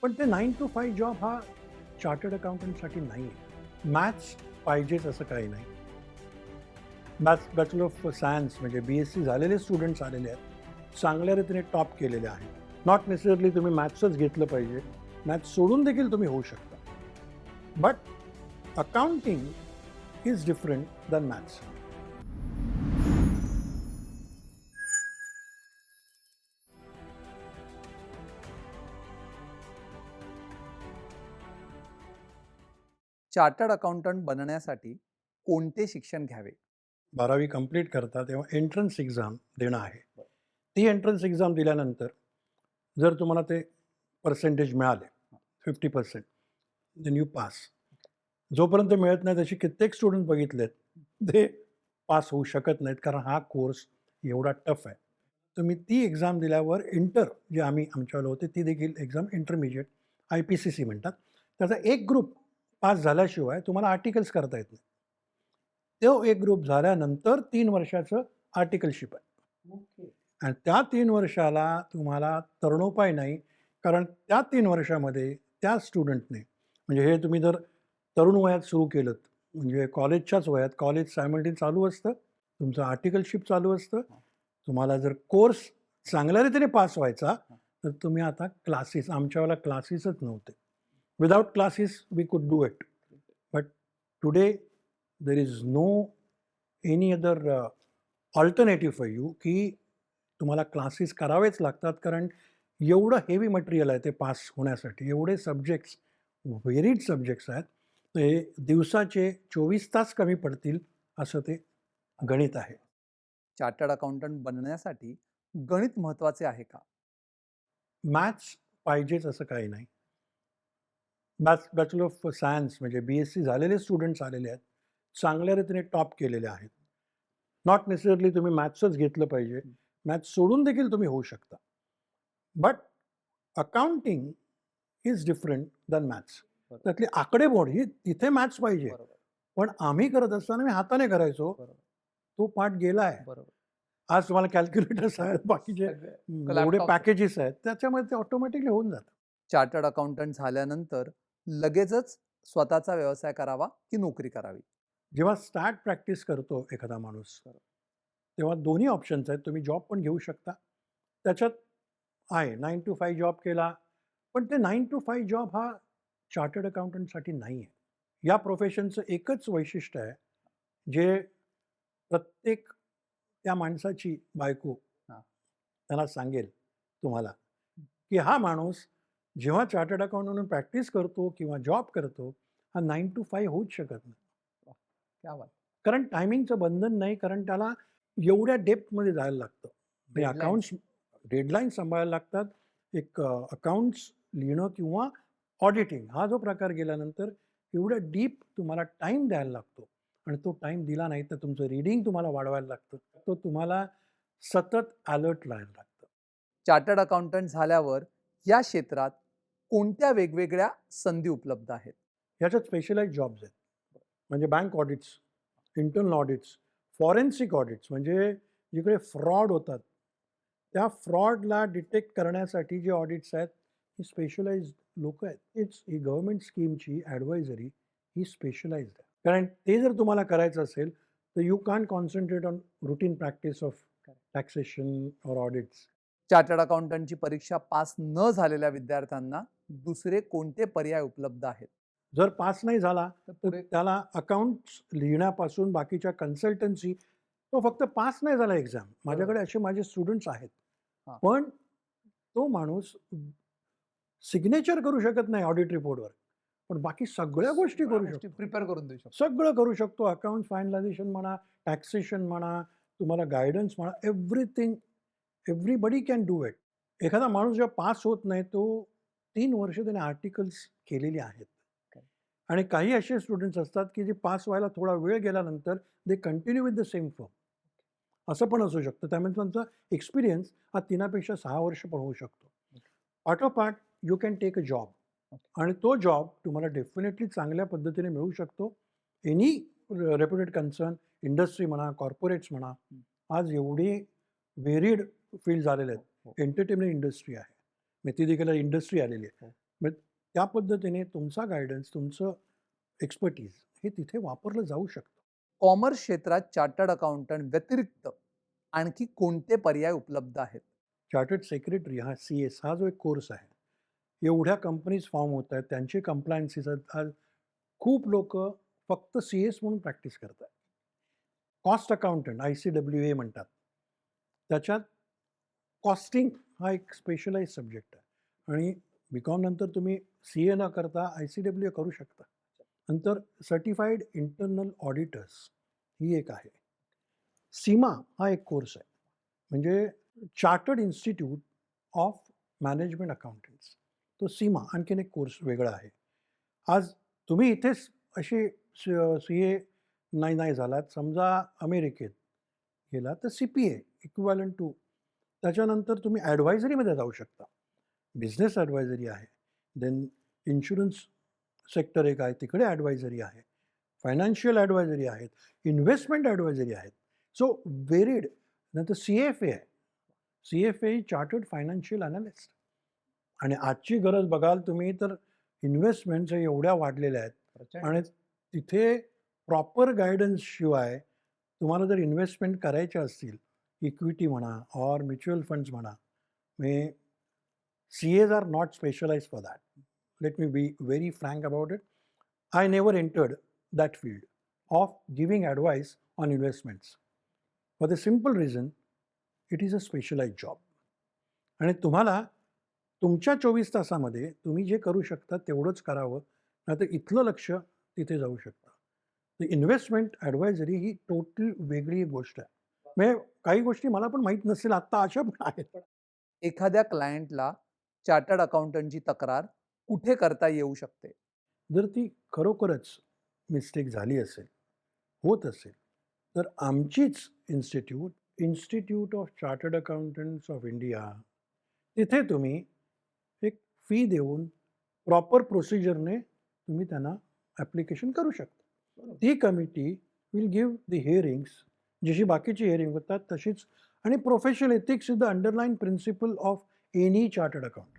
पण ते 9 to 5 job हा चार्टर्ड अकाउंटंटसाठी नाही आहे. मॅथ्स पाहिजेच असं काही नाही. बॅचलर ऑफ सायन्स म्हणजे BSc झालेले स्टुडंट्स आलेले आहेत. चांगल्या रीतीने टॉप केलेले आहेत. नॉट नेसेसरली तुम्ही मॅथ्सच घेतलं पाहिजे. मॅथ्स सोडून देखील तुम्ही होऊ शकता. But accounting is different than maths. Chartered accountant बनण्यासाठी कोणते शिक्षण घ्यावे? 12वी कंप्लीट करता तेव्हा एंट्रन्स एक्झाम देणं आहे. ती एंट्रन्स एक्झाम दिल्यानंतर जर तुम्हाला ते पर्सेंटेज मिळाले 50% देन यू पास. जोपर्यंत मिळत नाही तसे कित्येक स्टुडंट बघितलेत, ते पास होऊ शकत नाहीत कारण हा कोर्स एवढा टफ आहे. तुम्ही ती एक्झाम दिल्यावर इंटर जे आम्ही आमच्यावाले होते ती देखील एक्झाम इंटरमिजिएट IPCC म्हणतात. त्याचा एक ग्रुप पास झाल्याशिवाय तुम्हाला आर्टिकल्स करता येत नाही. तो एक ग्रुप झाल्यानंतर 3 वर्षाचं आर्टिकलशिप आहे. आणि त्या 3 वर्षाला तुम्हाला तरणोपाय नाही, कारण त्या 3 वर्षामध्ये त्या स्टुडंटने म्हणजे हे तुम्ही जर तरुण वयात सुरू केलंत, म्हणजे कॉलेजच्याच वयात, कॉलेज सायमल्टेनियस चालू असतं, तुमचं आर्टिकलशिप चालू असतं. तुम्हाला जर कोर्स चांगल्या रीतीने पास व्हायचा, तर तुम्ही आता क्लासेस आमच्यावेळेला क्लासेसच नव्हते. Without classes we could do it. But today there is no any other alternative for you की तुम्हाला क्लासेस करावेच लागतात, कारण एवढं हेवी मटेरियल आहे ते पास होण्यासाठी. एवढे सब्जेक्ट्स, व्हेरिड सब्जेक्ट्स आहेत. ते दिवसाचे 24 तास कमी पडतील असं ते गणित आहे. चार्टर्ड अकाउंटंट बनण्यासाठी गणित महत्त्वाचे आहे का? मॅथ्स पाहिजेच असं काही नाही. बॅचलर ऑफ सायन्स म्हणजे BSc झालेले स्टुडंट्स आलेले आहेत. चांगल्या रीतीने टॉप केलेले आहेत. नॉट नेसेसरली तुम्ही मॅथ्सच घेतलं पाहिजे. मॅथ्स सोडून देखील तुम्ही होऊ शकता. But accounting is different than maths. त्यातली आकडेमोड ही तिथे मॅथ्स पाहिजे. पण आम्ही करत असताना मी हाताने करायचो. तो पार्ट गेला आहे. आज तुम्हाला कॅल्क्युलेटर्स आहेत, बाकीचे एवढे पॅकेजेस आहेत, त्याच्यामध्ये ते ऑटोमॅटिकली होऊन जातं. चार्टर्ड अकाउंटंट झाल्यानंतर लगेचच स्वतःचा व्यवसाय करावा की नोकरी करावी? जेव्हा स्टार्ट प्रॅक्टिस करतो एखादा माणूस, तेव्हा दोन्ही ऑप्शन्स आहेत. तुम्ही जॉब पण घेऊ शकता. त्याच्यात आहे 9 to 5 जॉब केला, पण ते 9 to 5 जॉब हा चार्टर्ड अकाउंटंटसाठी नाही आहे. या प्रोफेशनचं एकच वैशिष्ट्य आहे, जे प्रत्येक त्या माणसाची बायको त्यांना सांगेल तुम्हाला, की हा माणूस जेव्हा चार्टर्ड अकाउंटंट म्हणून प्रॅक्टिस करतो किंवा जॉब करतो, हा 9 to 5 होऊच शकत नाही. क्या बात! कारण टायमिंगचं बंधन नाही, कारण त्याला एवढ्या डेप्थमध्ये जायला लागतं. म्हणजे अकाउंट्स डेडलाईन सांभाळायला लागतात. एक अकाउंट्स लिहिणं किंवा ऑडिटिंग हा जो प्रकार गेल्यानंतर एवढ्या डीप तुम्हाला टाईम द्यायला लागतो आणि तो टाईम दिला नाही तर तुमचं रीडिंग तुम्हाला वाढवायला लागतं. तो तुम्हाला सतत अलर्ट राहायला लागतं. चार्टर्ड अकाउंटंट झाल्यावर या क्षेत्रात कोणत्या वेगवेगळ्या संधी उपलब्ध आहेत? ह्याच्यात स्पेशलाइज्ड जॉब्स आहेत. म्हणजे bank audits, internal audits, forensic audits म्हणजे जिकडे फ्रॉड होतात, त्या फ्रॉडला डिटेक्ट करण्यासाठी जे ऑडिट्स आहेत, ही स्पेशलाइज्ड लोकं आहेत. ही गव्हर्नमेंट स्कीमची ॲडवायझरी ही स्पेशलाइज्ड आहे. कारण ते जर तुम्हाला करायचं असेल, तर you can't concentrate on routine practice of taxation or audits. Chartered अकाउंटंटची परीक्षा पास न झालेल्या विद्यार्थ्यांना दुसरे कोणते पर्याय उपलब्ध आहेत? जर पास नाही झाला, तर त्याला अकाउंट्स लिहिण्यापासून बाकीच्या कन्सल्टन्सी, तो फक्त पास नाही झाला एक्झाम. माझ्याकडे असे माझे स्टुडंट्स आहेत. हां. पण तो माणूस सिग्नेचर करू शकत नाही ऑडिट रिपोर्टवर. पण बाकी सगळ्या गोष्टी करू शकतो. प्रिपेअर करून देऊ शकतो. सगळं करू शकतो. अकाउंट फायनलायझेशन म्हणा, टॅक्सेशन म्हणा, तुम्हाला गाईडन्स म्हणा, everything, everybody can do it. एखादा माणूस जेव्हा पास होत नाही, तो 3 वर्ष त्याने आर्टिकल्स केलेली आहेत. आणि काही असे स्टुडंट्स असतात, की जे पास व्हायला थोडा वेळ गेल्यानंतर they continue with the same firm. असं पण असू शकतं. त्यामुळे त्यांचा एक्सपिरियन्स हा 3पेक्षा 6 वर्ष पण होऊ शकतो. ऑटोपार्ट you can take a job आणि तो जॉब तुम्हाला डेफिनेटली चांगल्या पद्धतीने मिळू शकतो. एनी रेप्युटेड कन्सर्न, इंडस्ट्री म्हणा, कॉर्पोरेट्स म्हणा, आज एवढे व्हेरिड फील्ड झालेले आहेत. एंटरटेनमेंट इंडस्ट्री आहे. ती देखील इंडस्ट्री आलेली आहे. मग त्या पद्धतीने तुमचा गायडन्स, तुमचं एक्सपर्टीज हे तिथे वापरलं जाऊ शकतं. कॉमर्स क्षेत्रात चार्टर्ड अकाउंटंट व्यतिरिक्त आणखी कोणते पर्याय उपलब्ध आहेत? चार्टर्ड सेक्रेटरी हा CS हा जो एक कोर्स आहे. एवढ्या कंपनीज फॉर्म होत आहेत, त्यांचे कंप्लायन्सीस आज खूप लोकं फक्त CS म्हणून प्रॅक्टिस करतात. कॉस्ट अकाउंटंट ICWA म्हणतात. त्याच्यात कॉस्टिंग हा एक स्पेशलाइज्ड सब्जेक्ट आहे आणि BCom नंतर तुम्ही CA न करता ICWA करू शकता. नंतर सर्टिफाईड इंटरनल ऑडिटर्स ही एक आहे. सीमा हा एक कोर्स आहे. म्हणजे chartered institute of management accountants. तो सीमा आणखीन एक कोर्स वेगळा आहे. आज तुम्ही इथेच असे CA नाही झालात, समजा अमेरिकेत गेला तर CPA इक्विव्हॅलंट टू. त्याच्यानंतर तुम्ही ॲडवायझरीमध्ये जाऊ शकता. बिझनेस ॲडवायझरी आहे. देन इन्शुरन्स सेक्टर एक आहे, तिकडे ॲडवायझरी आहे. फायनान्शियल ॲडवायझरी आहेत, इन्व्हेस्टमेंट ॲडवायझरी आहेत. सो व्हेरिड. नंतर CFA आहे. CFA ही चार्टर्ड फायनान्शियल ॲनालिस्ट. आणि आजची गरज बघाल तुम्ही तर इन्व्हेस्टमेंट्स एवढ्या वाढलेल्या आहेत आणि तिथे प्रॉपर गाईडन्स शिवाय तुम्हाला जर इन्व्हेस्टमेंट करायच्या असतील, इक्विटी म्हणा ऑर म्युच्युअल फंड्स म्हणा, मे CAs are not specialized for that. Let me be very frank about it. I never entered that field of giving advice on investments for the simple reason it is a specialized job. आणि तुम्हाला तुमच्या 24 तासामध्ये तुम्ही जे करू शकता तेवढंच करावं, नाहीतर इथलं लक्ष तिथे जाऊ शकतं. तर इन्व्हेस्टमेंट ॲडवायझरी ही टोटल वेगळी गोष्ट आहे. म्हणजे काही गोष्टी मला पण माहीत नसेल आत्ता अशा पण आहेत. एखाद्या क्लायंटला चार्टर्ड अकाउंटंटची तक्रार कुठे करता येऊ शकते? जर ती खरोखरच मिस्टेक झाली असेल, होत असेल, तर आमचीच institute of chartered accountants of India, तिथे तुम्ही एक फी देऊन प्रॉपर प्रोसिजरने तुम्ही त्यांना ॲप्लिकेशन करू शकता. ती committee will give the hearings, जशी बाकीची हिअरिंग होतात तशीच. आणि professional ethics is the underline principle of any chartered accountant.